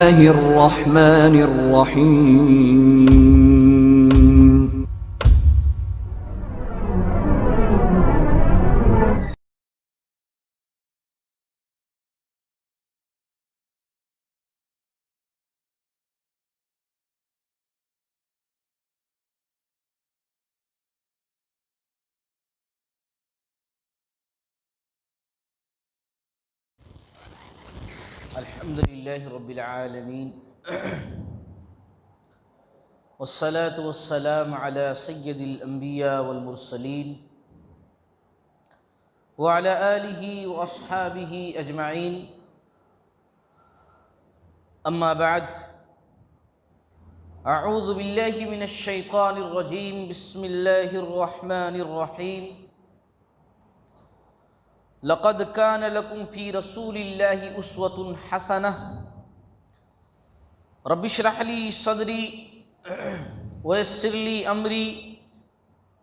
बिस्मिल्लाहिर्रहमानिर्रहीम। अल्हम्दुलिल्लाहि रब्बिल आलमीन वस्सलातु वस्सलामु अला सय्यदिल अंबिया वल मुरसलीन व अला आलिहि व अस्हाबिहि अजमाइन, अम्मा बाद। अऊज़ु बिल्लाहि मिनश शैतानिर रजीम, बिस्मिल्लाहिर रहमानिर रहीम। लक़द कान लकुम फ़ी रसूलिल्लाहि उस्वतुन हसनह रब्बिश्रह ली सदरी वयस्सिर ली अमरी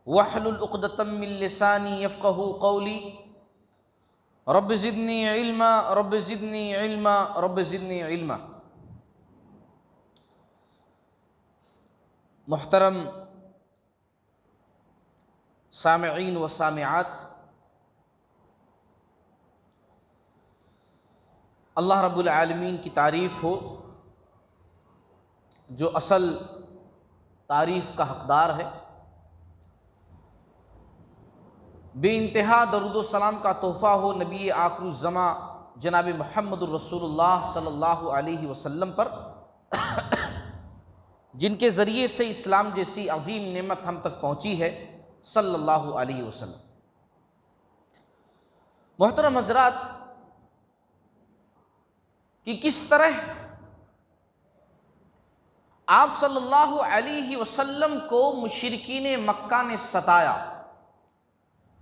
वहलुल उक़दतम मिन लिसानी यफ़क़हू क़ौली रब्बि ज़िदनी इल्मा रब्बि ज़िदनी इल्मा रब्बि ज़िदनी इल्मा। मुहतरम सामिईन व सामिआत, अल्लाह रब्बुल आलमीन की तारीफ़ हो जो असल तारीफ़ का हक़दार है। बेइंतहा दरूद व सलाम का तोहफ़ा हो नबी आखिरुज़्ज़मा जनाब मुहम्मदुर रसूलुल्लाह सल्लल्लाहु अलैहि वसल्लम पर, जिनके ज़रिए से इस्लाम जैसी अज़ीम नेमत हम तक पहुँची है, सल्लल्लाहु अलैहि वसल्लम। मोहतरम हज़रात, कि किस तरह आप सल्लल्लाहु अलैहि वसल्लम को मुशरिकीन मक्का ने सताया।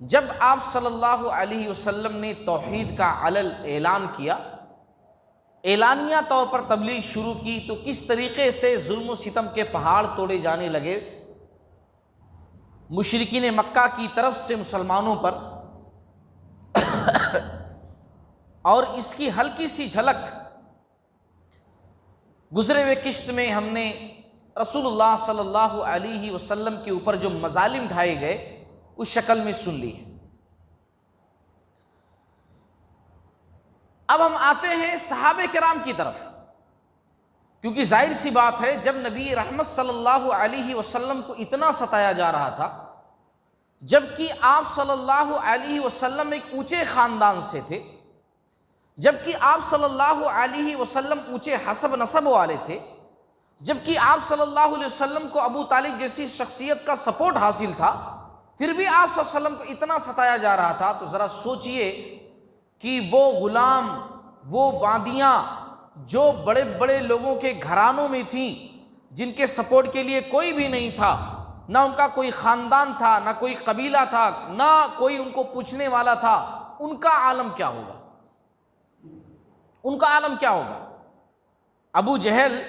जब आप सल्लल्लाहु अलैहि वसल्लम ने तौहीद का अलल ऐलान किया, ऐलानिया तौर पर तबलीग शुरू की, तो किस तरीके से जुल्म सितम के पहाड़ तोड़े जाने लगे मुशरिकीन मक्का की तरफ से मुसलमानों पर। और इसकी हल्की सी झलक गुज़रे हुए किश्त में हमने रसूलुल्लाह सल्लल्लाहु अलैहि वसल्लम के ऊपर जो मज़ालिम ढाए गए उस शक्ल में सुन ली है। अब हम आते हैं सहाबे किराम की तरफ, क्योंकि जाहिर सी बात है जब नबी रहमत सल्लल्लाहु अलैहि वसल्लम को इतना सताया जा रहा था, जबकि आप सल्लल्लाहु अलैहि वसल्लम एक ऊंचे ख़ानदान से थे, जबकि आप सल्लल्लाहु अलैहि वसल्लम ऊंचे हसब नसब वाले थे, जबकि आप सल्लल्लाहु अलैहि वसल्लम को अबू तालिब जैसी शख्सियत का सपोर्ट हासिल था, फिर भी आप सल्लल्लाहु अलैहि वसल्लम को इतना सताया जा रहा था। तो ज़रा सोचिए कि वो ग़ुलाम, वो बादियाँ जो बड़े बड़े लोगों के घरानों में थीं, जिनके सपोर्ट के लिए कोई भी नहीं था, ना उनका कोई ख़ानदान था, ना कोई कबीला था, ना कोई उनको पूछने वाला था, उनका आलम क्या होगा? उनका आलम क्या होगा? अबू जहल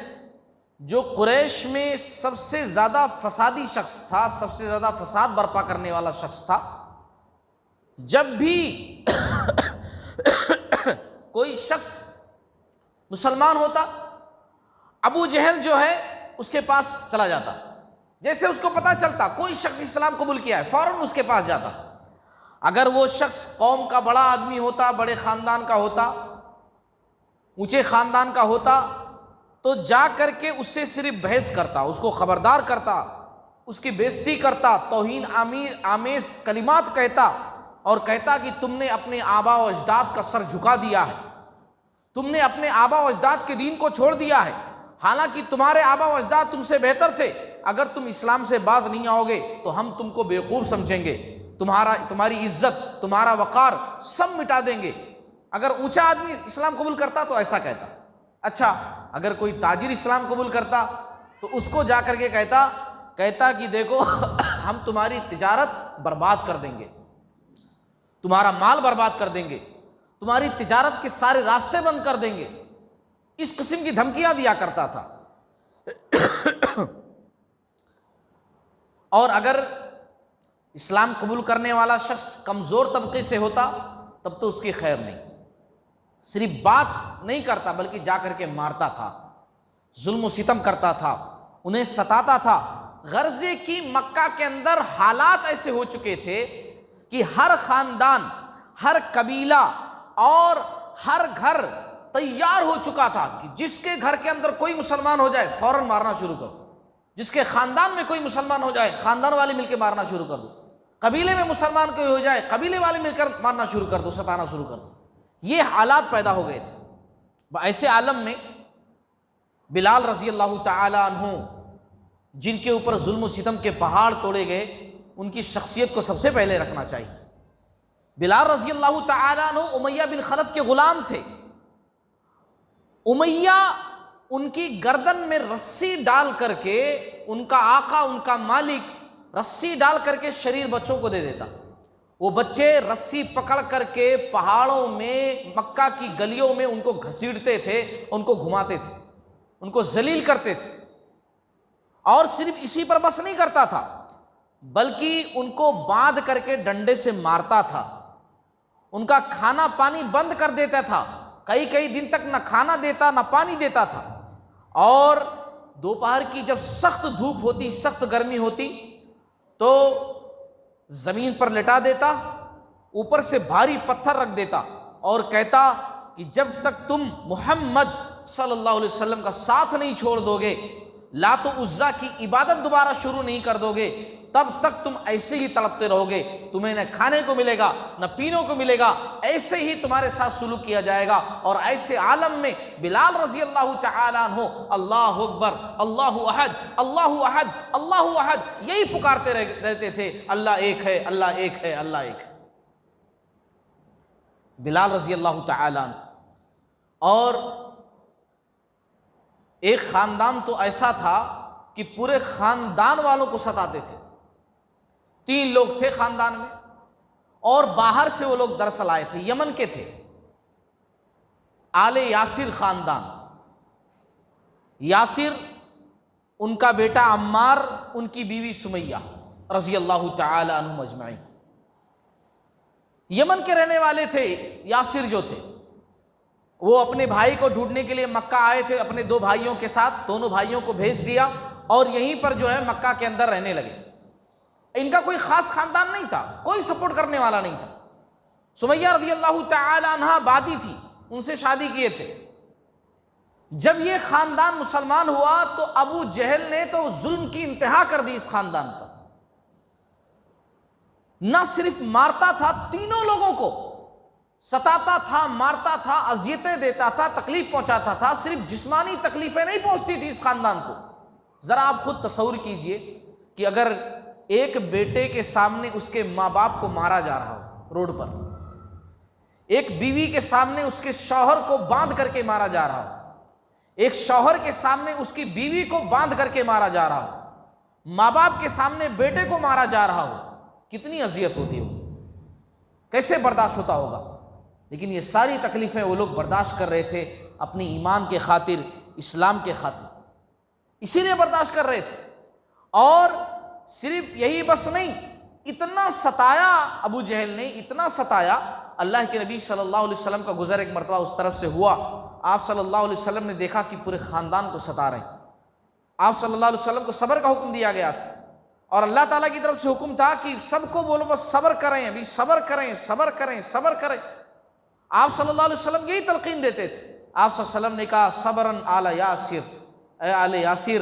जो कुरैश में सबसे ज़्यादा फसादी शख्स था, सबसे ज़्यादा फसाद बर्पा करने वाला शख्स था, जब भी कोई शख्स मुसलमान होता, अबू जहल जो है उसके पास चला जाता। जैसे उसको पता चलता कोई शख्स इस्लाम कबूल किया है, फ़ौरन उसके पास जाता। अगर वो शख्स कौम का बड़ा आदमी होता, बड़े ख़ानदान का होता, ऊंचे ख़ानदान का होता, तो जा करके उससे सिर्फ बहस करता, उसको ख़बरदार करता, उसकी बेइज्जती करता, तौहीन आमेज़ कलिमात कहता और कहता कि तुमने अपने आबा व अजदाद का सर झुका दिया है, तुमने अपने आबा व अजदाद के दीन को छोड़ दिया है, हालांकि तुम्हारे आबा व अजदाद तुमसे बेहतर थे। अगर तुम इस्लाम से बाज नहीं आओगे तो हम तुमको बेवकूफ़ समझेंगे, तुम्हारी इज्जत, तुम्हारा वक़ार सब मिटा देंगे। अगर ऊंचा आदमी इस्लाम कबूल करता तो ऐसा कहता। अच्छा, अगर कोई ताजिर इस्लाम कबूल करता तो उसको जा कर के कहता कि देखो हम तुम्हारी तिजारत बर्बाद कर देंगे, तुम्हारा माल बर्बाद कर देंगे, तुम्हारी तिजारत के सारे रास्ते बंद कर देंगे। इस किस्म की धमकियां दिया करता था। और अगर इस्लाम कबूल करने वाला शख्स कमज़ोर तबके से होता तब तो उसकी खैर नहीं, सिर्फ बात नहीं करता बल्कि जा करके मारता था। जुल्म व सितम करता था, उन्हें सताता था। गर्जे की मक्का के अंदर हालात ऐसे हो चुके थे कि हर खानदान, हर कबीला और हर घर तैयार हो चुका था कि जिसके घर के अंदर कोई मुसलमान हो जाए फौरन मारना शुरू कर दो, जिसके खानदान में कोई मुसलमान हो जाए खानदान वाले मिलकर मारना शुरू कर दो, कबीले में मुसलमान कोई हो जाए कबीले वाले मिलकर मारना शुरू कर दो, सताना शुरू कर दो। ये हालात पैदा हो गए थे। ऐसे आलम में बिलाल रजी अल्लाह ताला अन्हु, जिनके ऊपर जुल्म सितम के पहाड़ तोड़े गए, उनकी शख्सियत को सबसे पहले रखना चाहिए। बिलाल रजी अल्लाह ताला अन्हु उमैया बिन खलफ के गुलाम थे। उमैया उनकी गर्दन में रस्सी डाल करके, उनका आका, उनका मालिक रस्सी डाल करके शरीर बच्चों को दे देता। वो बच्चे रस्सी पकड़ करके पहाड़ों में, मक्का की गलियों में उनको घसीटते थे, उनको घुमाते थे, उनको जलील करते थे। और सिर्फ इसी पर बस नहीं करता था, बल्कि उनको बांध करके डंडे से मारता था। उनका खाना पानी बंद कर देता था, कई कई दिन तक न खाना देता न पानी देता था। और दोपहर की जब सख्त धूप होती, सख्त गर्मी होती, तो जमीन पर लेटा देता, ऊपर से भारी पत्थर रख देता और कहता कि जब तक तुम मोहम्मद सल्लल्लाहु अलैहि वसल्लम का साथ नहीं छोड़ दोगे, लात व उज़्ज़ा की इबादत दोबारा शुरू नहीं कर दोगे, तब तक तुम ऐसे ही तड़पते रहोगे। तुम्हें न खाने को मिलेगा न पीने को मिलेगा, ऐसे ही तुम्हारे साथ सुलूक किया जाएगा। और ऐसे आलम में बिलाल रजी अल्लाह तआला अन्हु अल्लाहु अकबर, अल्लाहु अहद, अल्लाहु अहद, अल्लाहु अहद यही पुकारते रहते थे, अल्लाह एक है, अल्लाह एक है, अल्लाह एक है। बिलाल रजी अल्लाह तआला अन्हु। और एक खानदान तो ऐसा था कि पूरे खानदान वालों को सताते थे। 3 लोग थे खानदान में और बाहर से वो लोग दरअसल आए थे, यमन के थे। आले यासिर खानदान, यासिर, उनका बेटा अम्मार, उनकी बीवी सुमैया रजी अल्लाह तआला अन्हुम अजमाइन। यमन के रहने वाले थे यासिर जो थे। वो अपने भाई को ढूंढने के लिए मक्का आए थे, अपने 2 भाइयों के साथ। दोनों भाइयों को भेज दिया और यहीं पर जो है मक्का के अंदर रहने लगे। इनका कोई खास खानदान नहीं था, कोई सपोर्ट करने वाला नहीं था। सुमैया रज़ी अल्लाह तआला अन्हा बादी थी, उनसे शादी किए थे। जब ये खानदान मुसलमान हुआ तो अबू जहल ने तो जुल्म की इंतहा कर दी इस खानदान पर। न सिर्फ मारता था, तीनों लोगों को सताता था, मारता था, अजियतें देता था, तकलीफ पहुंचाता था। सिर्फ जिस्मानी तकलीफें नहीं पहुंचती थी इस खानदान को। जरा आप खुद तसव्वुर कीजिए कि अगर एक बेटे के सामने उसके माँ बाप को मारा जा रहा हो रोड पर, एक बीवी के सामने उसके शौहर को बांध करके मारा जा रहा हो, एक शौहर के सामने उसकी बीवी को बांध करके मारा जा रहा हो, माँ बाप के सामने बेटे को मारा जा रहा हो, कितनी अजियत होती हो, कैसे बर्दाश्त होता होगा। लेकिन ये सारी तकलीफें वो लोग बर्दाश्त कर रहे थे अपने ईमान के खातिर, इस्लाम के खातिर, इसीलिए बर्दाश्त कर रहे थे। और सिर्फ यही बस नहीं, इतना सताया अबू जहल ने, इतना सताया। अल्लाह के नबी सल्लल्लाहु अलैहि वसल्लम का गुजर एक मरतबा उस तरफ से हुआ। आप सल्लल्लाहु अलैहि वसल्लम ने देखा कि पूरे ख़ानदान को सता रहे। आप सल्लल्लाहु अलैहि वसल्लम को सब्र का हुक्म दिया गया था और अल्लाह ताला की तरफ से हुक्म था कि सबको बोलो बस सब्र करें, अभी सब्र करें, सब्र करें, सब्र करें। आप सल्लल्लाहु अलैहि वसल्लम यही तलकीन देते थे। आप सल्लल्लाहु अलैहि वसल्लम ने कहा सब्रन आला यासिर, ए आले यासिर,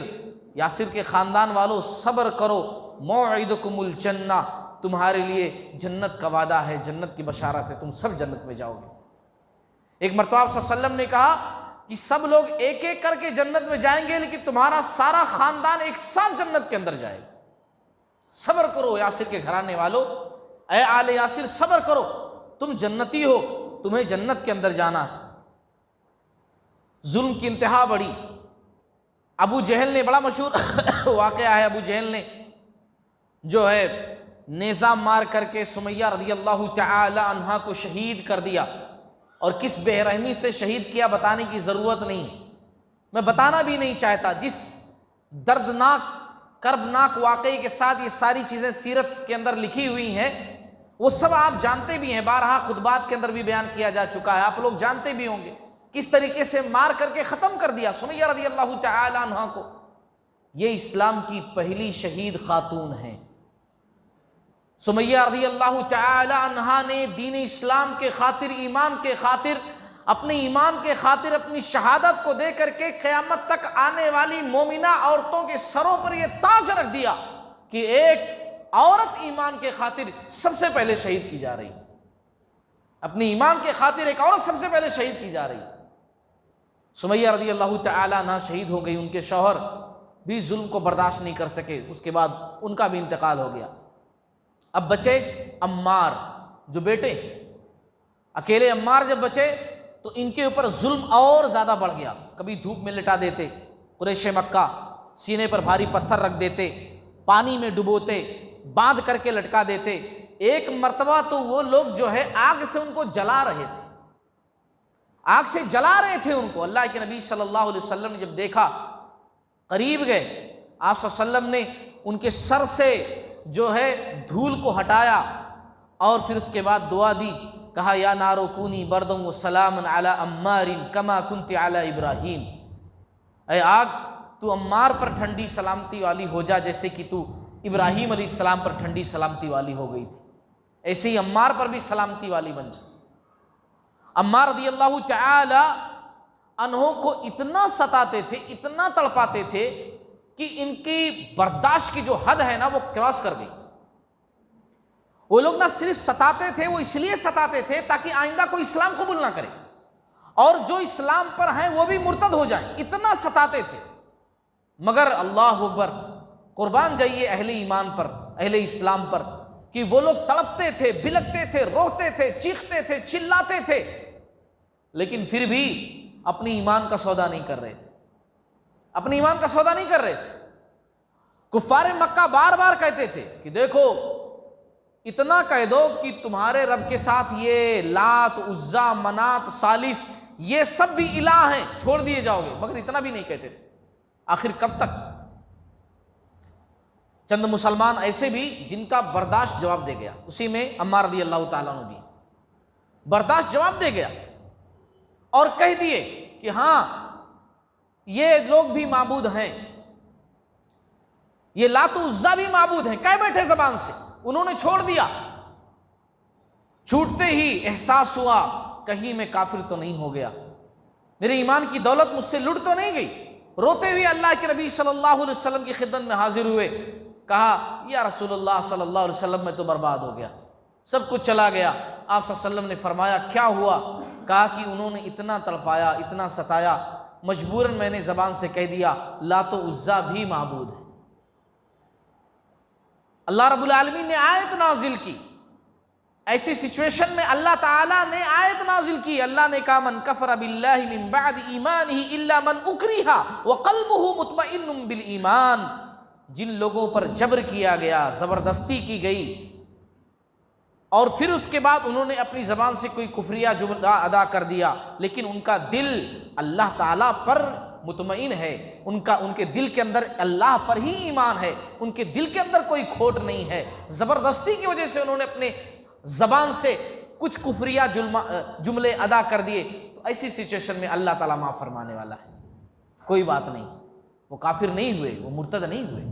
यासिर के ख़ानदान वालों सब्र करो, मौइदकुमुल जन्ना, तुम्हारे लिए जन्नत का वादा है, जन्नत की बशारत है, तुम सब जन्नत में जाओगे। एक मरतबा आप सल्लल्लाहु अलैहि वसल्लम ने कहा कि सब लोग एक एक करके जन्नत में जाएंगे, लेकिन तुम्हारा सारा खानदान एक साथ जन्नत के अंदर जाएगा। सब्र करो यासिर के घराने वालों, ए आले यासिर सब्र करो, तुम जन्नती हो, तुम्हें जन्नत के अंदर जाना है। जुल्म की इंतहा बढ़ी। अबू जहल ने, बड़ा मशहूर वाक़या है, अबू जहल ने जो है नेज़ा मार करके सुमैया रज़ी अल्लाह तआला अन्हा को शहीद कर दिया। और किस बेरहमी से शहीद किया बताने की ज़रूरत नहीं, मैं बताना भी नहीं चाहता। जिस दर्दनाक कर्बनाक वाक़ये के साथ ये सारी चीज़ें सीरत के अंदर लिखी हुई हैं, वो सब आप जानते भी हैं, बारहा खुतबात के अंदर भी बयान किया जा चुका है, आप लोग जानते भी होंगे। किस तरीके से मार करके ख़त्म कर दिया सुमैया रज़ियल्लाहु तआला अन्हा को। ये इस्लाम की पहली शहीद खातून हैं। सुमैया रज़ियल्लाहु तआला अन्हा ने दीन इस्लाम के खातिर, ईमान के खातिर, अपने ईमान के खातिर अपनी शहादत को दे करके क़यामत तक आने वाली मोमिना औरतों के सरों पर यह ताज रख दिया कि एक औरत ईमान के खातिर सबसे पहले शहीद की जा रही, अपनी ईमान के खातिर एक औरत सबसे पहले शहीद की जा रही। सुमैया रज़ियल्लाहु तआला अन्हा शहीद हो गई। उनके शौहर भी जुल्म को बर्दाश्त नहीं कर सके, उसके बाद उनका भी इंतकाल हो गया। अब बचे अम्मार, जो बेटे, अकेले अम्मार जब बचे तो इनके ऊपर जुल्म और ज़्यादा बढ़ गया। कभी धूप में लिटा देते, कुरैश मक्का सीने पर भारी पत्थर रख देते, पानी में डुबोते, बांध करके लटका देते। एक मर्तबा तो वो लोग जो है आग से उनको जला रहे थे, आग से जला रहे थे उनको। अल्लाह के नबी सल्लल्लाहु अलैहि वसल्लम ने जब देखा, करीब गए, आप सल्लल्लाहु अलैहि वसल्लम ने उनके सर से जो है धूल को हटाया और फिर उसके बाद दुआ दी, कहा या नारो कूनी बरदम व सलामन अला अम्मारिन कमा कुंती अला इब्राहीम। ऐ आग, तू अम्मार पर ठंडी सलामती वाली हो जा जैसे कि तू इब्राहीम अलैहिस्सलाम पर ठंडी सलामती वाली हो गई थी, ऐसे ही अम्मार पर भी सलामती वाली बन जा। अम्मार रज़ियल्लाहु तआला अन्हों को इतना सताते थे, इतना तड़पाते थे कि इनकी बर्दाश्त की जो हद है ना वो क्रॉस कर गई। वो लोग ना सिर्फ सताते थे, वो इसलिए सताते थे ताकि आइंदा कोई इस्लाम कबूल ना करे और जो इस्लाम पर हैं वो भी मुर्तद हो जाएं, इतना सताते थे। मगर अल्लाह अकबर, कुर्बान जाइए अहले ईमान पर, अहले इस्लाम पर, कि वो लोग तड़पते थे, बिलकते थे, रोते थे, चीखते थे, चिल्लाते थे, लेकिन फिर भी अपनी ईमान का सौदा नहीं कर रहे थे, अपनी ईमान का सौदा नहीं कर रहे थे। कुफ्फारे मक्का बार बार कहते थे कि देखो, इतना कह दो कि तुम्हारे रब के साथ ये लात, उज्जा, मनात, सालिस, ये सब भी इलाह हैं, छोड़ दिए जाओगे, मगर इतना भी नहीं कहते थे। आखिर कब तक? चंद मुसलमान ऐसे भी जिनका बर्दाश्त जवाब दे गया, उसी में अम्मार रज़ियल्लाहु ताला अन्हु भी बर्दाश्त जवाब दे गया और कह दिए कि हाँ, ये लोग भी माबूद हैं, ये लात उज्जा भी माबूद हैं, कह बैठे जबान से, उन्होंने छोड़ दिया। छूटते ही एहसास हुआ कहीं मैं काफिर तो नहीं हो गया, मेरे ईमान की दौलत मुझसे लुट तो नहीं गई। रोते हुए अल्लाह के नबी सल्लल्लाहु अलैहि वसल्लम की खिदमत में हाजिर हुए, कहा या रसूलुल्लाह सल्लल्लाहु अलैहि वसल्लम, मैं तो बर्बाद हो गया, सब कुछ चला गया। आप सल्लल्लाहु अलैहि वसल्लम ने फरमाया क्या हुआ? कहा कि उन्होंने इतना तड़पाया, इतना सताया, मजबूरन मैंने ज़बान से कह दिया लातो उज्जा भी माबूद है। अल्लाह रब्बुल आलमीन ने आयत नाजिल की, ऐसी सिचुएशन में अल्लाह ताला ने आयत नाजिल की। अल्लाह ने कहा मन कफर बिल्लाहि मिन बाद ईमानिही इल्ला मन उकरिहा व क़ल्बुहु मुतमइन्नुम बिल ईमान। जिन लोगों पर जबर किया गया, ज़बरदस्ती की गई और फिर उसके बाद उन्होंने अपनी ज़बान से कोई कुफ्रिया जुमला अदा कर दिया, लेकिन उनका दिल अल्लाह ताला पर मुतमईन है, उनके दिल के अंदर अल्लाह पर ही ईमान है, उनके दिल के अंदर कोई खोट नहीं है। ज़बरदस्ती की वजह से उन्होंने अपने ज़बान से कुछ कुफ्रिया जुमले अदा कर दिए, तो ऐसी सिचुएशन में अल्लाह ताला माफ़ फरमाने वाला है, कोई बात नहीं, वो काफिर नहीं हुए, वो मुर्तद नहीं हुए।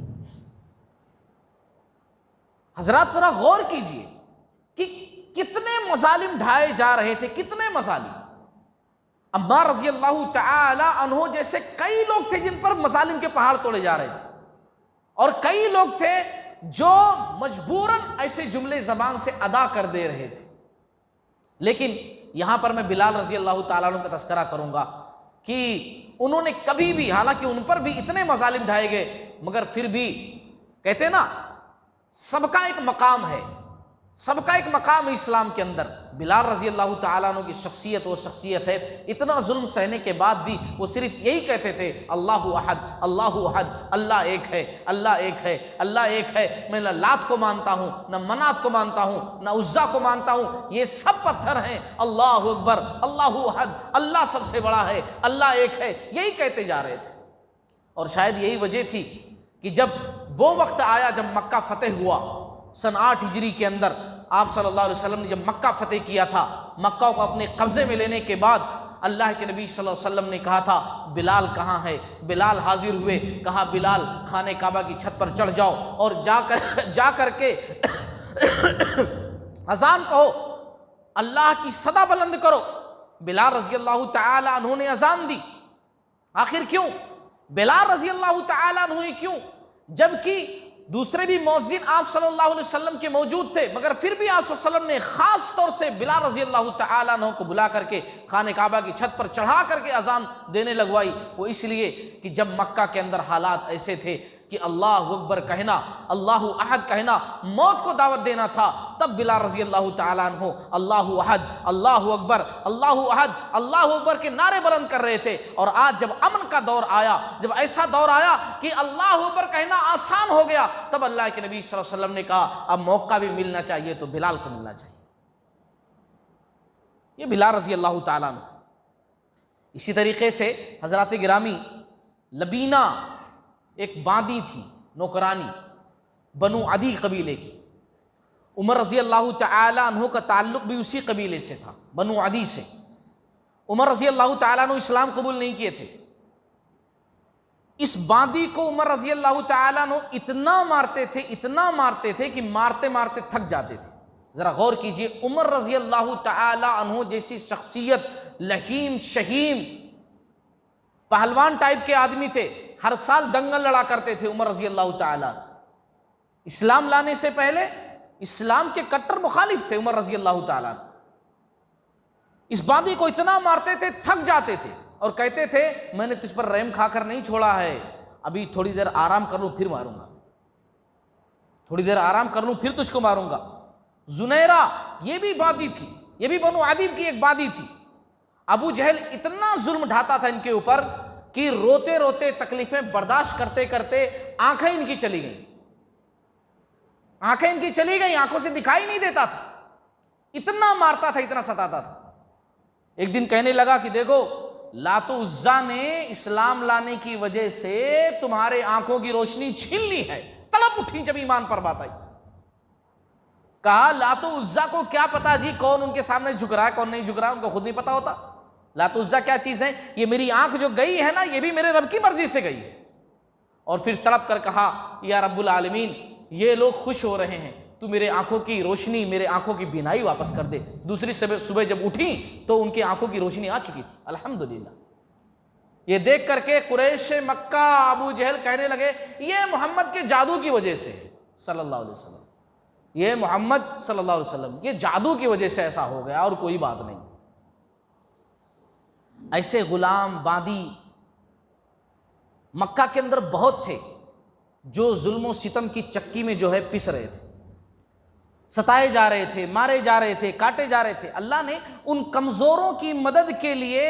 हजरात जरा गौर कीजिए कि कितने मजालिम ढाए जा रहे थे, कितने मजालिम। अम्मार रज़ियल्लाहु तआला अन्हु जैसे कई लोग थे जिन पर मजालिम के पहाड़ तोड़े जा रहे थे, और कई लोग थे जो मजबूरन ऐसे जुमले जबान से अदा कर दे रहे थे। लेकिन यहां पर मैं बिलाल रज़ियल्लाहु तआला अन्हु का तस्करा करूंगा कि उन्होंने कभी भी, हालांकि उन पर भी इतने मजालिम ढाए गए, मगर फिर भी कहते ना सबका एक मकाम है, सबका एक मकाम है इस्लाम के अंदर। बिलाल रज़ियल्लाहु तआला अन्हु की शख्सियत वो शख्सियत है, इतना जुल्म सहने के बाद भी वो सिर्फ यही कहते थे अल्लाहु अहद, अल्लाहु अहद, अल्लाह एक है, अल्लाह एक है, अल्लाह एक है। मैं न लात को मानता हूँ, न मनात को मानता हूँ, न उज्जा को मानता हूँ, ये सब पत्थर हैं। अल्लाहु अकबर, अल्लाहु अहद, अल्लाह सबसे बड़ा है, अल्लाह एक है, यही कहते जा रहे थे। और शायद यही वजह थी कि जब वो वक्त आया जब मक्का फतेह हुआ सन 8 हिजरी के अंदर, आप सल्लल्लाहु अलैहि वसल्लम ने जब मक्का फतेह किया था, मक्का को अपने कब्जे में लेने के बाद अल्लाह के नबी सल्लल्लाहु अलैहि वसल्लम ने कहा था बिलाल कहाँ है, बिलाल हाजिर हुए, कहा बिलाल खाने काबा की छत पर चढ़ जाओ और जा करके अजान कहो, अल्लाह की सदा बुलंद करो। बिलाल रजी अल्लाह तआला अन्हु ने अजान दी। आखिर क्यों बिलाल रजी अल्लाह तआला अन्हु ही क्यों, जबकि दूसरे भी मौज़िन आप सल्लल्लाहु अलैहि वसल्लम के मौजूद थे, मगर फिर भी आप सल्लल्लाहु अलैहि वसल्लम ने खास तौर से बिलाल रजी अल्लाह तआला अन्हु को बुला करके खाने काबा की छत पर चढ़ा करके अजान देने लगवाई। वो इसलिए कि जब मक्का के अंदर हालात ऐसे थे कि अल्लाहु अकबर कहना, अल्लाहु अहद कहना मौत को दावत देना था, तब बिलाल रजी अल्लाह तआला अन्हु अल्लाहु अहद, अल्लाहु अकबर, अल्लाहु अहद, अल्लाहु अकबर के नारे बुलंद कर रहे थे। और आज जब अमन का दौर आया, जब ऐसा दौर आया कि अल्लाहु अकबर कहना आसान हो गया, तब अल्लाह के नबी सल्लल्लाहु अलैहि वसल्लम ने कहा अब मौका भी मिलना चाहिए तो बिलाल को मिलना चाहिए। ये बिलाल रजी अल्लाह तआला अन्हु। इसी तरीके से हजरत गिरामी लबीना एक बांदी थी, नौकरानी, बनु अदी कबीले की। उमर रजी अल्लाह तआला अन्हु का ताल्लुक भी उसी कबीले से था, बनु अदी से। उमर रजी अल्लाह तआला अन्हु इस्लाम कबूल नहीं किए थे। इस बांदी को उमर रजी अल्लाह तआला अन्हु इतना मारते थे कि मारते मारते थक जाते थे। जरा गौर कीजिए, उमर रजी अल्लाह तआला अन्हु जैसी शख्सियत, लहीम शहीम पहलवान टाइप के आदमी थे, हर साल दंगल लड़ा करते थे उमर रजी अल्लाह तआला। इस्लाम लाने से पहले इस्लाम के कट्टर मुखालिफ थे उमर रजी अल्लाह तआला। इस बांदी को इतना मारते थे, थक जाते थे और कहते थे मैंने तुझ पर रहम खाकर नहीं छोड़ा है, अभी थोड़ी देर आराम कर लूं फिर मारूंगा, थोड़ी देर आराम कर लूं फिर तुझको मारूंगा। जुनैरा ये भी बांदी थी, ये भी बनु आदिब की एक बांदी थी। अबू जहल इतना जुल्म ढाता था इनके ऊपर कि रोते रोते तकलीफें बर्दाश्त करते करते आंखें इनकी चली गई, आंखें इनकी चली गई, आंखों से दिखाई नहीं देता था, इतना मारता था, इतना सताता था। एक दिन कहने लगा कि देखो लातो उज्जा ने इस्लाम लाने की वजह से तुम्हारे आंखों की रोशनी छीन ली है। तड़प उठी जब ईमान पर बात आई। कहा लातो उज्जा को क्या पता जी कौन उनके सामने झुक रहा है कौन नहीं झुक रहा है, उनको खुद नहीं पता होता। लातो उज्जा क्या चीज है, ये मेरी आंख जो गई है ना, ये भी मेरे रब की मर्जी से गई है। और फिर तड़प कर कहा या रब्बुल आलमीन ये लोग खुश हो रहे हैं, तू मेरे आंखों की रोशनी, मेरे आंखों की बीनाई वापस कर दे। दूसरी सुबह जब उठी तो उनकी आंखों की रोशनी आ चुकी थी, अल्हम्दुलिल्लाह। ये देख करके कुरैश मक्का अबू जहल कहने लगे ये मोहम्मद के जादू की वजह से सल्लल्लाहु अलैहि वसल्लम, ये मोहम्मद सल्लल्लाहु अलैहि वसल्लम के जादू की वजह से ऐसा हो गया और कोई बात नहीं। ऐसे गुलाम बादी मक्का के अंदर बहुत थे जो जुल्म सितम की चक्की में जो है पिस रहे थे, सताए जा रहे थे, मारे जा रहे थे, काटे जा रहे थे। अल्लाह ने उन कमजोरों की मदद के लिए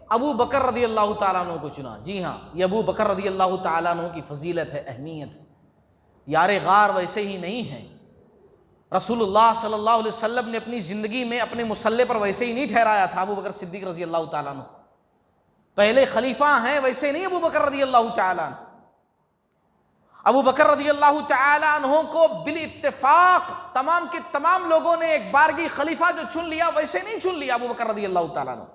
अबू बकर रदी अल्लाह तआला अन्हु को चुना। जी हाँ, ये अबू बकर रदी अल्लाह तआला अन्हु की फजीलत है, अहमियत है। यारे गार वैसे ही नहीं है, रसूलुल्लाह सल्लल्लाहु अलैहि वसल्लम ने अपनी ज़िंदगी में अपने मुसल्ले पर वैसे ही नहीं ठहराया था अबू बकर सिद्दीक रज़ी अल्लाह तआला अन्हु। पहले खलीफा हैं वैसे नहीं अबू बकर रज़ी अल्लाह तआला अन्हु। अबू बकर रज़ी अल्लाह तआला अन्हु को बिल इत्तेफाक तमाम के तमाम लोगों ने एक बारगी खलीफा जो चुन लिया वैसे नहीं चुन लिया अबू बकर रज़ी अल्लाह तआला अन्हु।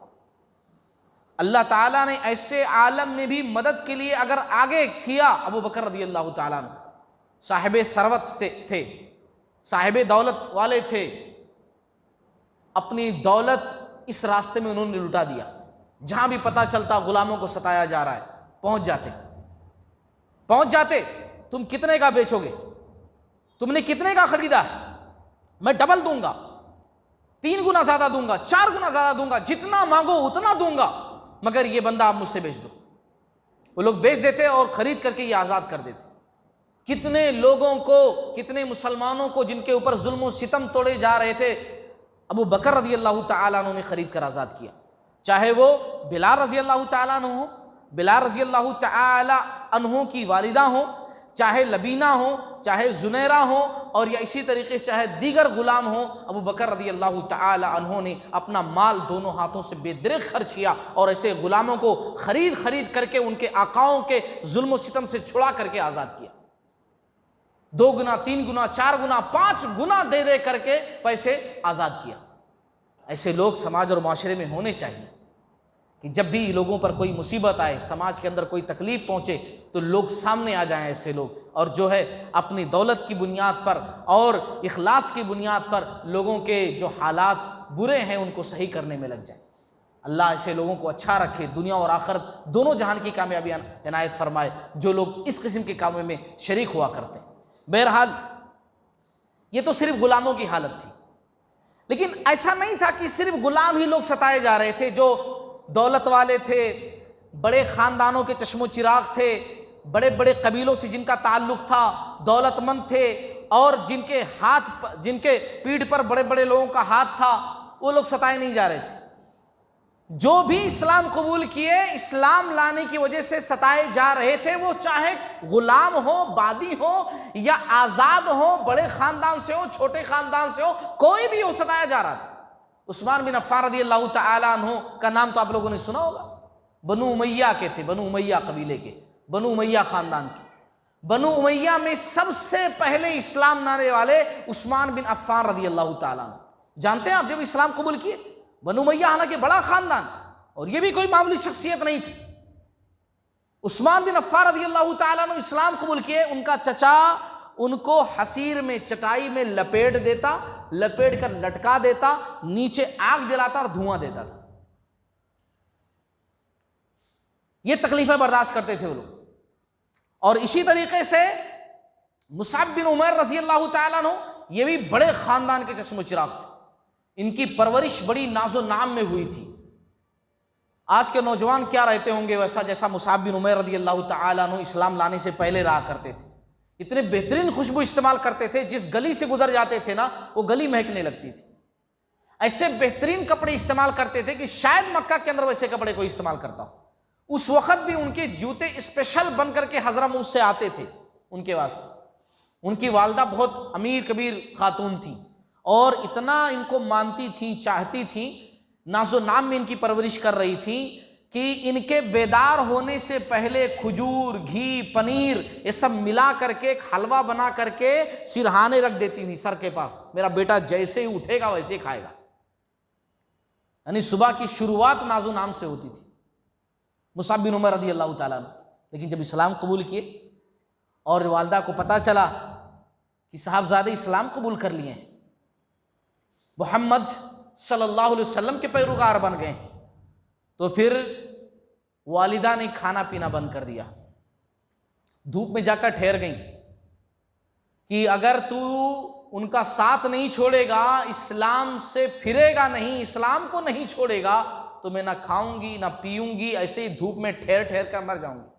अल्लाह ताला ने ऐसे आलम में भी मदद के लिए अगर आगे किया, अबू बकर रज़ी अल्लाह तआला अन्हु साहिब सरवत से थे, साहिब दौलत वाले थे। अपनी दौलत इस रास्ते में उन्होंने लुटा दिया। जहां भी पता चलता गुलामों को सताया जा रहा है, पहुंच जाते। तुम कितने का बेचोगे, तुमने कितने का खरीदा, मैं डबल दूंगा, 3 गुना ज्यादा दूंगा, 4 गुना ज्यादा दूंगा, जितना मांगो उतना दूंगा, मगर ये बंदा आप मुझसे बेच दो। वो लोग बेच देते और खरीद करके ये आजाद कर देते। कितने लोगों को, कितने मुसलमानों को जिनके ऊपर जुल्म सितम तोड़े जा रहे थे, अबू बकर रज़ी अल्लाह तआला अन्हु ने खरीद कर आज़ाद किया। चाहे वो बिलाल रज़ी अल्लाह तआला अन्हु हो, बिलाल रज़ी अल्लाह तआला अन्हु की वालिदा हो, चाहे लबीना हो, चाहे जुनैरा हो, और या इसी तरीके से चाहे दीगर गुलाम हो, अबू बकर रज़ी अल्लाह तआला अन्हु ने अपना माल दोनों हाथों से बेदरिग खर्च किया और ऐसे गुलामों को खरीद करके उनके आकाओं के जुल्म सितम से छुड़ा करके आज़ाद किया। 2 गुना, 3 गुना, 4 गुना, 5 गुना दे दे करके पैसे आज़ाद किया। ऐसे लोग समाज और माशरे में होने चाहिए। कि जब भी लोगों पर कोई मुसीबत आए, समाज के अंदर कोई तकलीफ पहुंचे, तो लोग सामने आ जाएं ऐसे लोग, और जो है अपनी दौलत की बुनियाद पर और इखलास की बुनियाद पर लोगों के जो हालात बुरे हैं उनको सही करने में लग जाए। अल्लाह ऐसे लोगों को अच्छा रखे, दुनिया और आखिरत दोनों जहान की कामयाबी इनायत फरमाए जो लोग इस किस्म के कामों में शरीक हुआ करते हैं। बहरहाल ये तो सिर्फ गुलामों की हालत थी, लेकिन ऐसा नहीं था कि सिर्फ गुलाम ही लोग सताए जा रहे थे। जो दौलत वाले थे, बड़े खानदानों के चश्मो चिराग थे, बड़े बड़े कबीलों से जिनका ताल्लुक था, दौलतमंद थे, और जिनके पीठ पर बड़े बड़े लोगों का हाथ था, वो लोग सताए नहीं जा रहे थे। जो भी इस्लाम कबूल किए, इस्लाम लाने की वजह से सताए जा रहे थे, वो चाहे गुलाम हो, बादी हो या आजाद हो, बड़े खानदान से हो, छोटे खानदान से हो, कोई भी हो, सताया जा रहा था। उस्मान बिन अफ़्फ़ान रज़ियल्लाहु तआला अन्हु का नाम तो आप लोगों ने सुना होगा। बनु उमैया के थे, बनु उमैया कबीले के, बनु उमैया खानदान के। बनु उमैया में सबसे पहले इस्लाम लाने वाले उस्मान बिन अफ़्फ़ान रज़ियल्लाहु तआला अन्हु। जानते हैं आप, जब इस्लाम कबूल किए, बनु उमैया हालांकि बड़ा खानदान, और ये भी कोई मामूली शख्सियत नहीं थी। उस्मान बिन अफ़्फ़ान रज़ियल्लाहु तआला अन्हु इस्लाम कबूल किए। उनका चचा उनको हसीर में, चटाई में लपेट देता, लपेट कर लटका देता, नीचे आग जलाता और धुआं देता था। ये तकलीफें बर्दाश्त करते थे वो लोग। और इसी तरीके से मुसअब बिन उमैर रज़ियल्लाहु तआला अन्हु, ये भी बड़े खानदान के चश्मो चिराग थे। इनकी परवरिश बड़ी नाजो नाम में हुई थी। आज के नौजवान क्या रहते होंगे वैसा जैसा मुसअब बिन उमैर रज़ियल्लाहु तआला अन्हु इस्लाम लाने से पहले रहा करते थे। इतने बेहतरीन खुशबू इस्तेमाल करते थे, जिस गली से गुजर जाते थे ना, वो गली महकने लगती थी। ऐसे बेहतरीन कपड़े इस्तेमाल करते थे कि शायद मक्का के अंदर वैसे कपड़े कोई इस्तेमाल करता हो। उस वक्त भी उनके जूते स्पेशल बन करके हजरमौत से आते थे उनके वास्ते। उनकी वालदा बहुत अमीर कबीर खातून थी और इतना इनको मानती थी, चाहती थी, नाजो नाम में इनकी परवरिश कर रही थी कि इनके बेदार होने से पहले खजूर, घी, पनीर ये सब मिला करके एक हलवा बना करके सिरहाने रख देती थी सर के पास। मेरा बेटा जैसे ही उठेगा वैसे ही खाएगा। यानी सुबह की शुरुआत नाजो नाम से होती थी। मुसअब बिन उमैर रज़ियल्लाहु तआला अन्हु, लेकिन जब इस्लाम कबूल किए और वालदा को पता चला कि साहबजादे इस्लाम कबूल कर लिए हैं, मोहम्मद सल्लल्लाहु अलैहि वसल्लम के पैरोकार बन गए, तो फिर वालिदा ने खाना पीना बंद कर दिया। धूप में जाकर ठहर गई कि अगर तू उनका साथ नहीं छोड़ेगा, इस्लाम से फिरेगा नहीं, इस्लाम को नहीं छोड़ेगा, तो मैं ना खाऊंगी ना पीऊंगी, ऐसे ही धूप में ठहर ठहर कर मर जाऊंगी।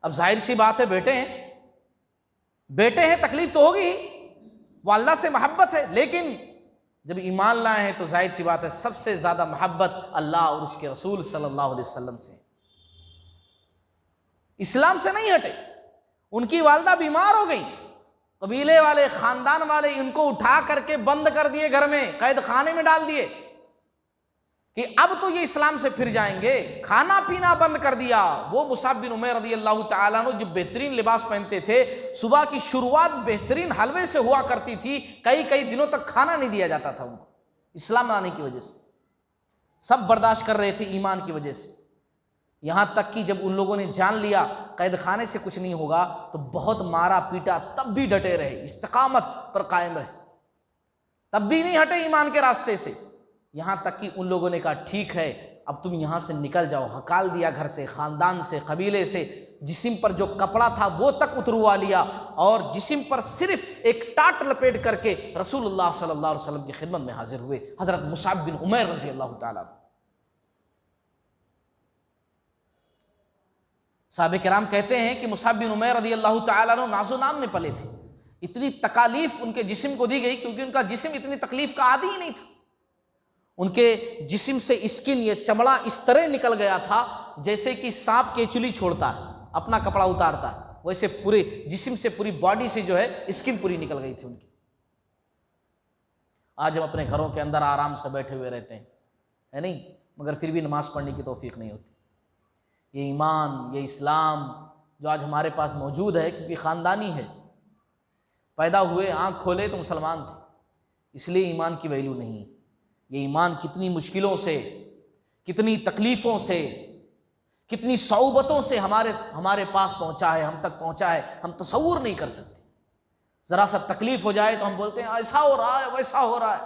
अब जाहिर सी बात है, बेटे हैं, तकलीफ तो होगी, वालदा से मोहब्बत है, लेकिन जब ईमान लाए हैं तो जाहिर सी बात है सबसे ज्यादा मोहब्बत अल्लाह और उसके रसूल सल्लल्लाहु अलैहि वसल्लम से। इस्लाम से नहीं हटे। उनकी वालदा बीमार हो गई, कबीले वाले, खानदान वाले इनको उठा करके बंद कर दिए, घर में कैद खाने में डाल दिए कि अब तो ये इस्लाम से फिर जाएंगे। खाना पीना बंद कर दिया। वो मुसअब बिन उमैर रज़ियल्लाहु तआला अन्हु जो बेहतरीन लिबास पहनते थे, सुबह की शुरुआत बेहतरीन हलवे से हुआ करती थी, कई कई दिनों तक खाना नहीं दिया जाता था उनको, इस्लाम आने की वजह से। सब बर्दाश्त कर रहे थे ईमान की वजह से। यहां तक कि जब उन लोगों ने जान लिया कैद खाने से कुछ नहीं होगा, तो बहुत मारा पीटा, तब भी डटे रहे, इस्तिकामत पर कायम रहे, तब भी नहीं हटे ईमान के रास्ते से। यहां तक कि उन लोगों ने कहा ठीक है, अब तुम यहां से निकल जाओ। हकाल दिया घर से, खानदान से, कबीले से। जिस्म पर जो कपड़ा था वो तक उतरवा लिया और जिस्म पर सिर्फ एक टाट लपेट करके रसूलुल्लाह सल्लल्लाहु अलैहि वसल्लम की खिदमत में हाजिर हुए हजरत मुसअब बिन उमैर रज़ियल्लाहु तआला। साहबे किराम कहते हैं कि मुसअब बिन उमैर रज़ियल्लाहु तआला नाज़ो नाम में पले थे। इतनी तकालीफ उनके जिस्म को दी गई क्योंकि उनका जिस्म इतनी तकलीफ का आदी ही नहीं था। उनके जिस्म से स्किन, ये चमड़ा इस तरह निकल गया था जैसे कि सांप केचुली छोड़ता है, अपना कपड़ा उतारता है, वैसे पूरे जिस्म से, पूरी बॉडी से जो है स्किन पूरी निकल गई थी उनकी। आज हम अपने घरों के अंदर आराम से बैठे हुए रहते हैं, है नहीं, मगर फिर भी नमाज पढ़ने की तौफीक नहीं होती। ये ईमान, ये इस्लाम जो आज हमारे पास मौजूद है, क्योंकि ख़ानदानी है, पैदा हुए, आँख खोले तो मुसलमान थे, इसलिए ईमान की वैल्यू नहीं। ये ईमान कितनी मुश्किलों से, कितनी तकलीफ़ों से, कितनी सौबतों से हमारे पास पहुंचा है, हम तक पहुंचा है, हम तसव्वुर नहीं कर सकते। ज़रा सा तकलीफ़ हो जाए तो हम बोलते हैं ऐसा हो रहा है, वैसा हो रहा है।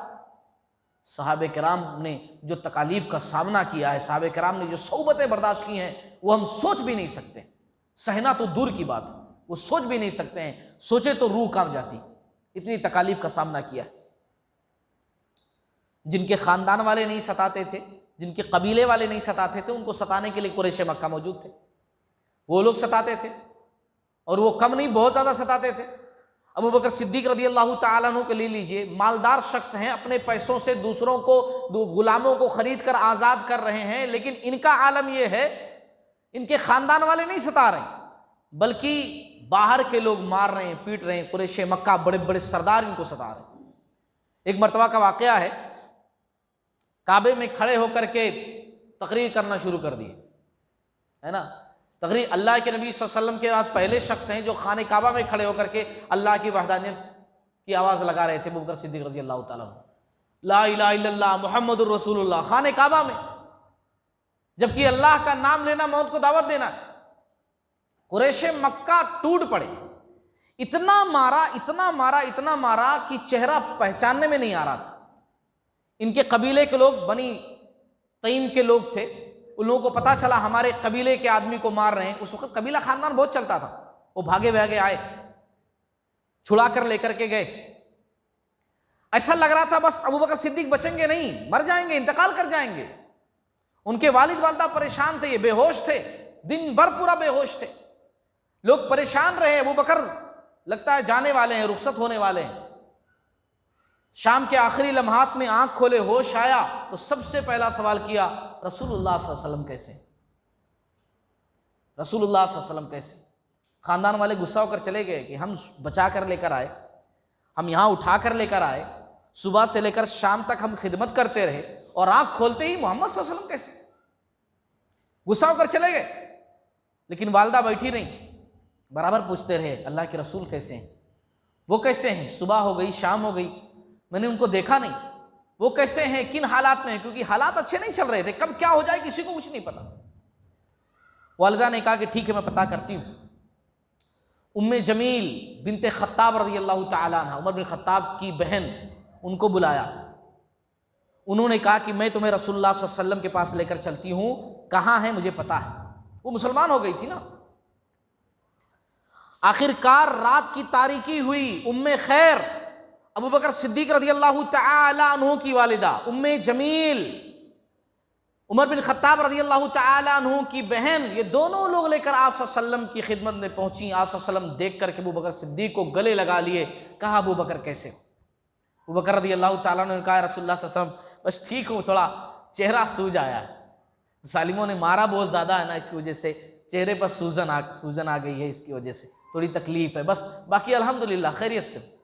सहाबे किराम ने जो तकालीफ का सामना किया है, सहाबे किराम ने जो सौबतें बर्दाश्त की हैं, वो हम सोच भी नहीं सकते। सहना तो दूर की बात है, वो सोच भी नहीं सकते हैं, सोचे तो रूह कांप जाती। इतनी तकालीफ का सामना किया है। जिनके ख़ानदान वाले नहीं सताते थे, जिनके कबीले वाले नहीं सताते थे, उनको सताने के लिए कुरैश मक्का मौजूद थे। वो लोग सताते थे, और वो कम नहीं, बहुत ज़्यादा सताते थे। अबू बकर सिद्दीक रज़ी अल्लाह तआला अन्हु को ले लीजिए, मालदार शख्स हैं, अपने पैसों से दूसरों को, गुलामों को खरीद कर आज़ाद कर रहे हैं, लेकिन इनका आलम यह है, इनके ख़ानदान वाले नहीं सता रहे, बल्कि बाहर के लोग मार रहे हैं, पीट रहे हैं। कुरैश मक्का बड़े बड़े सरदार इनको सता रहे हैं। एक मरतबा का वाक़या है, काबे में खड़े होकर के तकरीर करना शुरू कर दिए, है ना। तकरीर अल्लाह के नबी सल्लल्लाहु अलैहि वसल्लम के बाद पहले शख्स हैं जो खाने काबा में खड़े होकर के अल्लाह की वहदानियत की आवाज़ लगा रहे थे। अबू बकर सिद्दीक रज़ी अल्लाह ताला अन्हु, ला इलाहा इल्लल्लाह मुहम्मदुर रसूलुल्लाह, खाने काबा में, जबकि अल्लाह का नाम लेना मौत को दावत देना। कुरैश मक्का टूट पड़े, इतना मारा, इतना मारा, इतना मारा कि चेहरा पहचानने में नहीं आ रहा था। इनके कबीले के लोग, बनी तईम के लोग थे, उन लोगों को पता चला हमारे कबीले के आदमी को मार रहे हैं। उस वक्त कबीला खानदान बहुत चलता था। वो भागे भागे आए, छुड़ा कर लेकर के गए। ऐसा लग रहा था बस अबू बकर सिद्दीक बचेंगे नहीं, मर जाएंगे, इंतकाल कर जाएंगे। उनके वालिद वालिदा परेशान थे, ये बेहोश थे, दिन भर पूरा बेहोश थे। लोग परेशान रहे, अबू बकर लगता है जाने वाले हैं, रुखसत होने वाले हैं। शाम के आखिरी लम्हात में आंख खोले, होश आया तो सबसे पहला सवाल किया, रसूलुल्लाह सल्लल्लाहु अलैहि वसल्लम कैसे? रसूलुल्लाह सल्लल्लाहु अलैहि वसल्लम कैसे? खानदान वाले गुस्सा होकर चले गए कि हम बचा कर लेकर आए, हम यहाँ उठा कर लेकर आए, सुबह से लेकर शाम तक हम खिदमत करते रहे, और आंख खोलते ही मोहम्मद सल्लल्लाहु अलैहि वसल्लम कैसे? गुस्सा होकर चले गए। लेकिन वालदा बैठी नहीं, बराबर पूछते रहे, अल्लाह के रसूल कैसे हैं? वो कैसे हैं? सुबह हो गई, शाम हो गई, मैंने उनको देखा नहीं, वो कैसे हैं, किन हालात में हैं? क्योंकि हालात अच्छे नहीं चल रहे थे, कब क्या हो जाए किसी को कुछ नहीं पता। वालिदा ने कहा कि ठीक है, मैं पता करती हूँ। उम्मे जमील बिनते खत्ताब रज़ी अल्लाह तआला अन्हा, उमर बिन खत्ताब की बहन, उनको बुलाया। उन्होंने कहा कि मैं तुम्हें रसूलुल्लाह सल्लल्लाहु अलैहि वसल्लम के पास लेकर चलती हूँ, कहाँ है मुझे पता है। वो मुसलमान हो गई थी ना। आखिरकार रात की तारीकी हुई, उम्मे खैर अबू बकर सिद्दीक रज़ी अल्लाह तआला अन्हु की वालिदा, उम्मे जमील उमर बिन खत्ताब रज़ी अल्लाह तआला अन्हु की बहन, ये दोनों लोग लेकर आप सल्लल्लाहु अलैहि वसल्लम की खिदमत में पहुंची। आप सल्लल्लाहु अलैहि वसल्लम देख करके अबू बकर सिद्दीक को गले लगा लिए। कहा, अबू बकर कैसे? अबू बकर रज़ी अल्लाह तआला अन्हु ने कहा, रसूलुल्लाह सल्लल्लाहु अलैहि वसल्लम बस ठीक हूँ, थोड़ा चेहरा सूज आया है, जालिमों ने मारा बहुत ज़्यादा है ना, इसकी वजह से चेहरे पर सूजन आ गई है, इसकी वजह से थोड़ी तकलीफ है, बस बाकी अल्हम्दुलिल्लाह खैरियत से।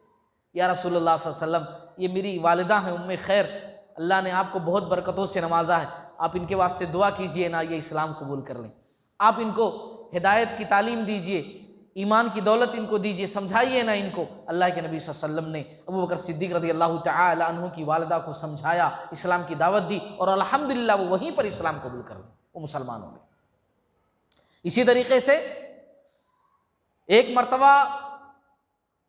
या रसूलुल्लाह सल्लल्लाहु अलैहि वसल्लम, ये मेरी वालिदा हैं उम्मे खैर, अल्लाह ने आपको बहुत बरकतों से नवाजा है, आप इनके वास्ते दुआ कीजिए ना, ये इस्लाम कबूल कर लें। आप इनको हिदायत की तालीम दीजिए, ईमान की दौलत इनको दीजिए, समझाइए ना इनको। अल्लाह के नबी सल्लल्लाहु अलैहि वसल्लम ने अबू बकर सिद्दीक रज़ी अल्लाह तआला अन्हु की वालिदा को समझाया, इस्लाम की दावत दी, और अल्हम्दुलिल्लाह वो वहीं पर इस्लाम कबूल कर लें, वो मुसलमान हो गए। इसी तरीके से एक मरतबा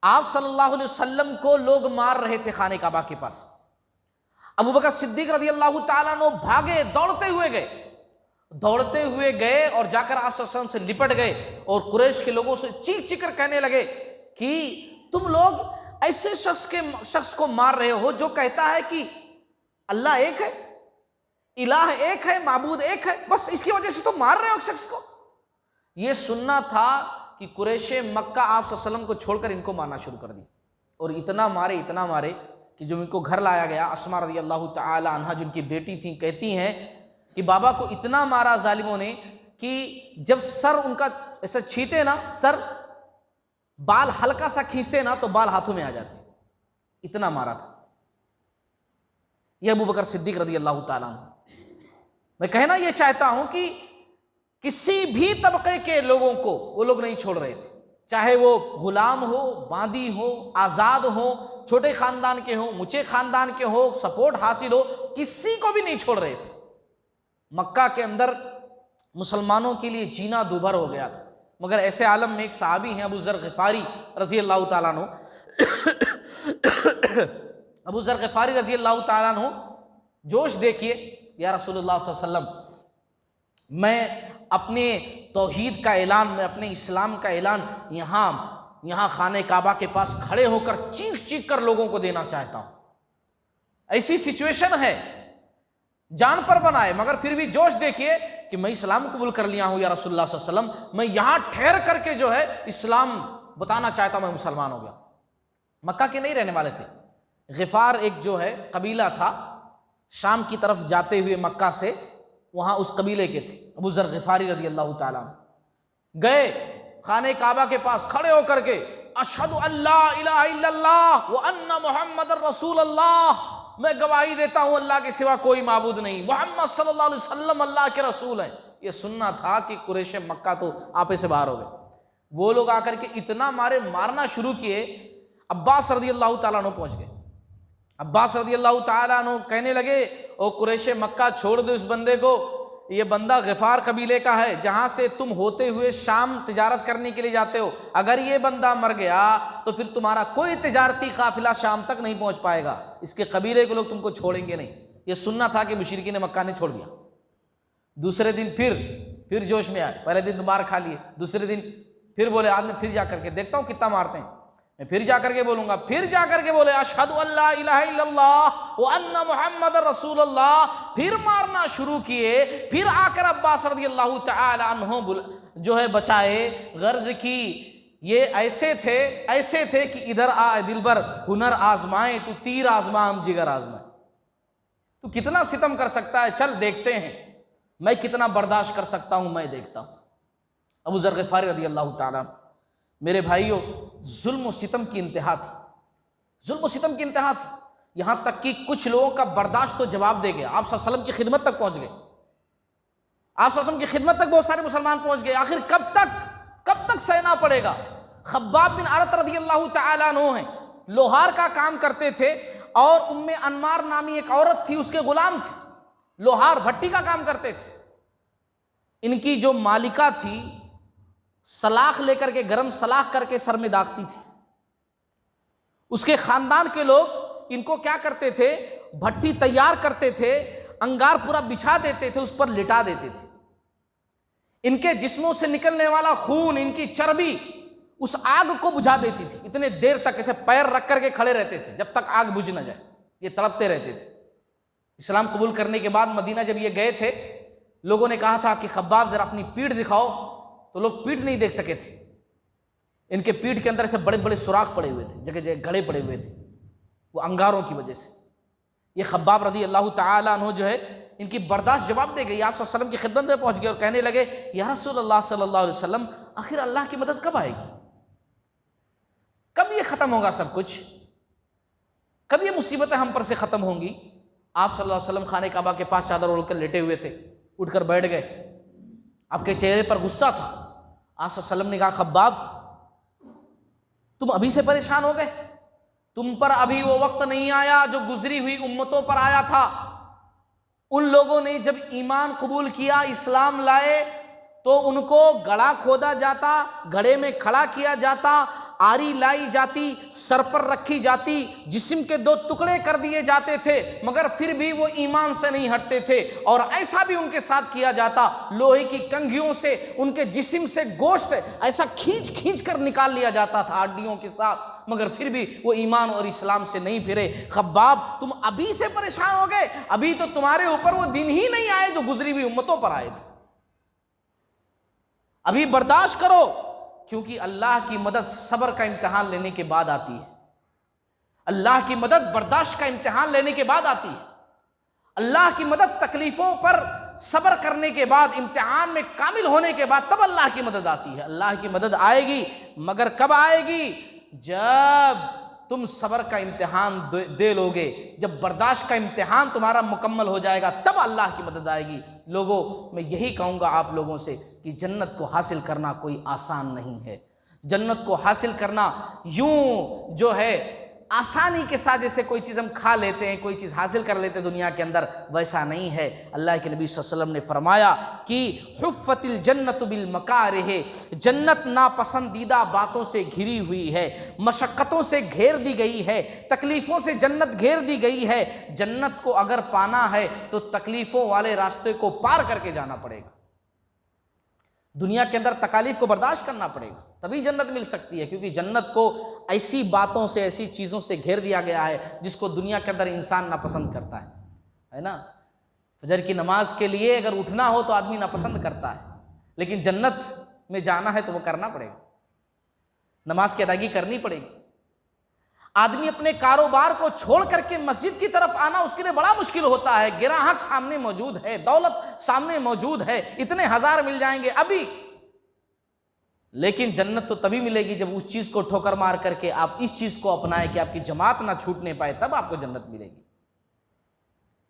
आप सल्लल्लाहु अलैहि वसल्लम को लोग मार रहे थे खाने काबा के पास। अबू बकर सिद्दीक रज़ी अल्लाह तआला अन्हु भागे, दौड़ते हुए गए और जाकर आप सल्लल्लाहु अलैहि वसल्लम से लिपट गए और कुरैश के लोगों से चीख चीख कर कहने लगे कि तुम लोग ऐसे शख्स को मार रहे हो जो कहता है कि अल्लाह एक है, इलाह एक है, माबूद एक है, बस इसकी वजह से तुम मार रहे हो शख्स को। यह सुनना था कि कुरैश मक्का आप सल्लल्लाहु अलैहि वसल्लम को छोड़कर इनको मारना शुरू कर दी, और इतना मारे कि जो इनको घर लाया गया, अस्मा रज़ी अल्लाह तआला अन्हा जिनकी बेटी थी, कहती हैं कि बाबा को इतना मारा जालिमों ने कि जब सर उनका ऐसा छीते ना, सर बाल हल्का सा खींचते ना तो बाल हाथों में आ जाते, इतना मारा था। यह अबू बकर सिद्दीक रज़ी अल्लाह तआला अन्हु। मैं कहना यह चाहता हूं कि किसी भी तबके के लोगों को वो लोग नहीं छोड़ रहे थे, चाहे वो गुलाम हो, बांदी हो, आज़ाद हो, छोटे खानदान के हो, ऊंचे खानदान के हो, सपोर्ट हासिल हो, किसी को भी नहीं छोड़ रहे थे। मक्का के अंदर मुसलमानों के लिए जीना दूभर हो गया था। मगर ऐसे आलम में एक सहाबी हैं अबू ज़र ग़िफ़ारी रज़ी अल्लाह ताला अन्हु। अबू ज़र ग़िफ़ारी रज़ी अल्लाह ताला अन्हु जोश देखिए, या रसूलुल्लाह सल्लल्लाहु अलैहि वसल्लम, मैं अपने तौहीद का ऐलान, मैं अपने इस्लाम का ऐलान यहाँ खाने काबा के पास खड़े होकर चीख चीख कर लोगों को देना चाहता हूँ। ऐसी सिचुएशन है, जान पर बनाए, मगर फिर भी जोश देखिए कि मैं इस्लाम कबूल कर लिया हूँ या रसूलुल्लाह सल्लल्लाहु अलैहि वसल्लम, मैं यहाँ ठहर करके जो है इस्लाम बताना चाहता हूँ, मैं मुसलमान हो गया। मक्का के नहीं रहने वाले थे। ग़िफ़ार एक जो है कबीला था, शाम की तरफ जाते हुए मक्का से, वहाँ उस कबीले के थे। अबू ज़र ग़िफ़ारी रज़ी अल्लाह ताला गए खाने काबा के पास खड़े होकर के, अशहदु अल्ला इलाहा इल्लल्लाह व अन्ना मुहम्मदर रसूलुल्लाह, मैं गवाही देता हूं अल्लाह के सिवा कोई माबूद नहीं, मोहम्मद सल्लल्लाहु अलैहि वसल्लम अल्लाह के रसूल हैं। ये सुनना था कि कुरैश मक्का तो आपे से बाहर हो गए। वो लोग आकर के इतना मारना शुरू किए, अब्बास रज़ी अल्लाह ताला अन्हु पहुंच गए। अब्बास रज़ी अल्लाह ताला अन्हु कहने लगे, ओ कुरैश मक्का, छोड़ दो इस बंदे को, ये बंदा ग़िफ़ार कबीले का है, जहां से तुम होते हुए शाम तिजारत करने के लिए जाते हो। अगर ये बंदा मर गया तो फिर तुम्हारा कोई तिजारती काफिला शाम तक नहीं पहुंच पाएगा, इसके कबीले के लोग तुमको छोड़ेंगे नहीं। ये सुनना था कि मुशरिकीन मक्का ने छोड़ दिया। दूसरे दिन फिर जोश में आए। पहले दिन तो मार खा लिए, दूसरे दिन फिर बोले आज मैं फिर जा करके देखता हूँ कितना मारते हैं, मैं फिर जा करके बोलूंगा। फिर जा करके बोले अशहदु अल्ला इलाहा इल्लल्लाह व अन्ना मुहम्मदर रसूलुल्लाह। फिर मारना शुरू किए। फिर आकर अब्बास रज़ियल्लाहु तआला अन्हु जो है बचाए। गर्ज की ये ऐसे थे कि इधर आ दिलबर, हुनर आजमाए तू तीर आजमा, हम जिगर आजमाए। तू कितना सितम कर सकता है, चल देखते हैं, मैं कितना बर्दाश्त कर सकता हूं, मैं देखता हूं। अबू ज़र ग़िफ़ारी रज़ियल्लाहु ताला। मेरे भाइयों, जुल्म सितम की इंतहा थी, जुल्म सितम की इंतहा थी। यहां तक कि कुछ लोगों का बर्दाश्त तो जवाब दे गया। आप सल्लल्लाहु अलैहि वसल्लम की खिदमत तक पहुंच गए, आप सल्लल्लाहु अलैहि वसल्लम की खिदमत तक बहुत सारे मुसलमान पहुंच गए। आखिर कब तक सहना पड़ेगा। खब्बाब बिन अरत रज़ियल्लाहु तआला अन्हु हैं, लोहार का काम करते थे और उम्मे अन्मार नामी एक औरत थी, उसके गुलाम थे, लोहार भट्टी का काम करते थे। इनकी जो मालिका थी सलाख लेकर के, गरम सलाख करके सर में दागती थी। उसके खानदान के लोग इनको क्या करते थे, भट्टी तैयार करते थे, अंगार पूरा बिछा देते थे, उस पर लिटा देते थे। इनके जिस्मों से निकलने वाला खून, इनकी चर्बी उस आग को बुझा देती थी। इतने देर तक ऐसे पैर रख करके खड़े रहते थे जब तक आग बुझ न जाए, ये तड़पते रहते थे। इस्लाम कबूल करने के बाद मदीना जब ये गए थे, लोगों ने कहा था कि खब्बाब जरा अपनी पीठ दिखाओ, तो लोग पीठ नहीं देख सके थे। इनके पीठ के अंदर ऐसे बड़े बड़े सुराख पड़े हुए थे, जगह जगह गड़े पड़े हुए थे, वो अंगारों की वजह से। ये खब्बाब रज़ियल्लाहु तआला अन्हु जो है, इनकी बर्दाश्त जवाब दे गई। आप सल्लल्लाहु अलैहि वसल्लम की खिदमत में पहुंच गए और कहने लगे, या रसूलल्लाह सल्लल्लाहु अलैहि वसल्लम, आखिर अल्लाह की मदद कब आएगी, कब ये खत्म होगा सब कुछ, कब ये मुसीबतें हम पर से खत्म होंगी। आप सल्लल्लाहु अलैहि वसल्लम खाने काबा के पास चादर ओढ़कर लेटे हुए थे, उठकर बैठ गए। आपके चेहरे पर गुस्सा था। आप सल्लल्लाहु अलैहि वसल्लम ने कहा, खब्बाब तुम अभी से परेशान हो गए, तुम पर अभी वो वक्त नहीं आया जो गुजरी हुई उम्मतों पर आया था। उन लोगों ने जब ईमान कबूल किया, इस्लाम लाए, तो उनको गड़ा खोदा जाता, घड़े में खड़ा किया जाता, आरी लाई जाती, सर पर रखी जाती, जिस्म के दो टुकड़े कर दिए जाते थे, मगर फिर भी वो ईमान से नहीं हटते थे। और ऐसा भी उनके साथ किया जाता, लोहे की कंघियों से उनके जिस्म से गोश्त ऐसा खींच खींच कर निकाल लिया जाता था हड्डियों के साथ, मगर फिर भी वो ईमान और इस्लाम से नहीं फिरे। खब्बाब तुम अभी से परेशान हो गए, अभी तो तुम्हारे ऊपर वो दिन ही नहीं आए जो गुजरी हुई उम्मतों पर आए थे। अभी बर्दाश्त करो, क्योंकि अल्लाह की मदद सब्र का इम्तिहान लेने के बाद आती है। अल्लाह की मदद बर्दाश्त का इम्तिहान लेने के बाद आती है। अल्लाह की मदद तकलीफों पर सब्र करने के बाद, इम्तिहान में कामिल होने के बाद, तब अल्लाह की मदद आती है। अल्लाह की मदद आएगी, मगर कब आएगी, जब तुम सब्र का इम्तिहान दे लोगे, जब बर्दाश्त का इम्तिहान तुम्हारा मुकम्मल हो जाएगा, तब अल्लाह की मदद आएगी। लोगों, मैं यही कहूँगा आप लोगों से कि जन्नत को हासिल करना कोई आसान नहीं है। जन्नत को हासिल करना यूं जो है आसानी के साथ जैसे कोई चीज़ हम खा लेते हैं, कोई चीज़ हासिल कर लेते हैं दुनिया के अंदर, वैसा नहीं है। अल्लाह के नबी सल्लल्लाहु अलैहि वसल्लम ने फरमाया कि हुफ़्फ़तिल जन्नतु बिल मकारिह, जन्नत नापसंदीदा बातों से घिरी हुई है, मशक्क़तों से घेर दी गई है, तकलीफ़ों से जन्नत घेर दी गई है। जन्नत को अगर पाना है तो तकलीफ़ों वाले रास्ते को पार करके जाना पड़ेगा, दुनिया के अंदर तकालीफ को बर्दाश्त करना पड़ेगा, तभी जन्नत मिल सकती है। क्योंकि जन्नत को ऐसी बातों से, ऐसी चीज़ों से घेर दिया गया है जिसको दुनिया के अंदर इंसान नापसंद करता है ना। फजर की नमाज के लिए अगर उठना हो तो आदमी नापसंद करता है, लेकिन जन्नत में जाना है तो वो करना पड़ेगा, नमाज की अदायगी करनी पड़ेगी। आदमी अपने कारोबार को छोड़ करके मस्जिद की तरफ आना उसके लिए बड़ा मुश्किल होता है। गिराहक सामने मौजूद है, दौलत सामने मौजूद है, इतने हजार मिल जाएंगे अभी, लेकिन जन्नत तो तभी मिलेगी जब उस चीज को ठोकर मार करके आप इस चीज को अपनाएं कि आपकी जमात ना छूटने पाए, तब आपको जन्नत मिलेगी।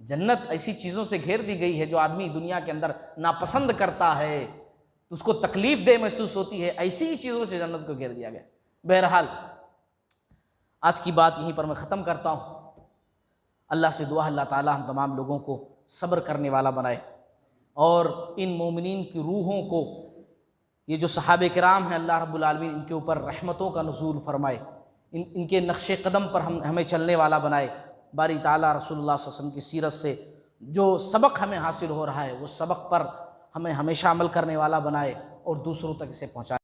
जन्नत ऐसी चीजों से घेर दी गई है जो आदमी दुनिया के अंदर नापसंद करता है, तो उसको तकलीफ दे महसूस होती है, ऐसी ही चीजों से जन्नत को घेर दिया गया। बहरहाल आज की बात यहीं पर मैं ख़त्म करता हूँ। अल्लाह से दुआ, अल्लाह ताला हम तमाम लोगों को सब्र करने वाला बनाए और इन मोमिनीन की रूहों को, ये जो सहाबे किराम हैं, अल्लाह रब्बुल आलमीन इनके ऊपर रहमतों का नुज़ूल फरमाए, इनके नक्शे कदम पर हमें चलने वाला बनाए। बारी ताला रसूलुल्लाह सल्लल्लाहु अलैहि वसल्लम की सीरत से जो सबक हमें हासिल हो रहा है वो सबक पर हमें हमेशा अमल करने वाला बनाए और दूसरों तक इसे पहुँचाए।